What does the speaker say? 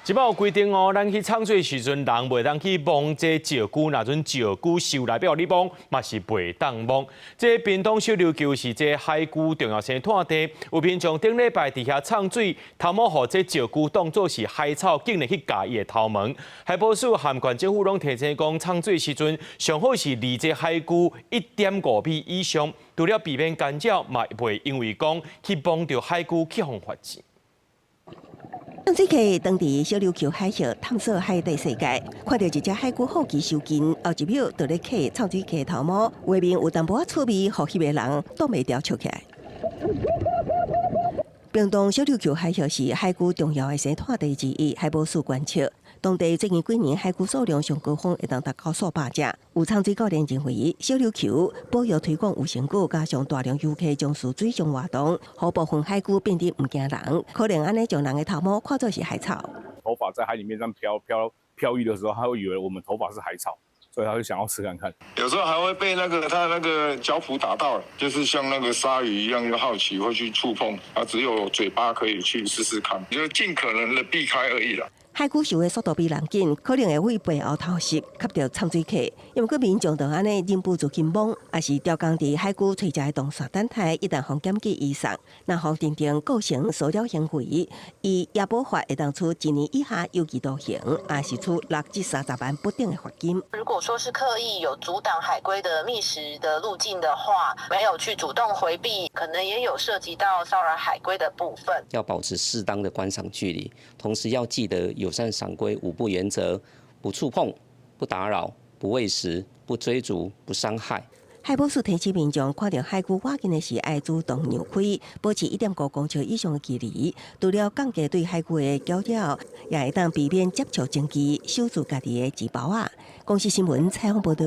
即摆有规定哦，咱去唱水时阵，人袂当去摸这石龟，若阵石龟受来要你摸，嘛是袂当摸。这屏东小琉球是这海龟重要生态地，有民众顶礼拜伫遐唱水，头毛互这石龟当作是海草，竟然去夹伊的头毛。海保署含管政府拢提醒讲，唱水时阵上好是离这海龟1.5米以上，除了避免干扰，嘛袂因为讲去摸到海龟去互发钱。唱水客当地小琉球海峡探索海底世界，看到一只海龟好奇收近，后一秒就咧揢唱水客头毛，画面有淡薄仔趣味，互翕个人挡袂牢笑起来。屏东小琉球海峡是海龟重要的生态地之一，海保署观测，当地最近几年海龟数量上高峰会当达到数百只。有唱水教练认为，小琉球保育推广有成果，加上大量游客从事水上活动，互部分海龟变得唔惊人，可能安尼将人的头毛看作是海草。头发在海里面这样飘逸的时候，他会以为我们头发是海草。所以他就想要吃看看，有时候还会被他那个脚蹼打到，就是像那个鲨鱼一样，又好奇会去触碰，只有嘴巴可以去试试看，就尽可能的避开而已啦。海龟游的速度比人紧，可能会为背后偷食，吸到唱水客。因为个民众就安尼忍不住去摸，也是调工伫海龟垂食的动线等待，一旦互检举以上，那互定定构成骚扰行为，以野保法会当处1年以下有期徒刑，也是处6至30万不等的罚金。如果说是刻意有阻挡海龟的觅食的路径的话，没有去主动回避，可能也有涉及到骚扰海龟的部分。要保持适当的观赏距离，同时要记得友善赏龟5不原则：不触碰、不打扰、不喂食、不追逐、不伤害。海保署提醒民众，看到海龟挖紧的时，爱主动让开，保持1.5公尺以上的距离。除了降低对海龟的搅扰，也会当避免接触证据，守住家己的钱包啊。公视新闻采访报道。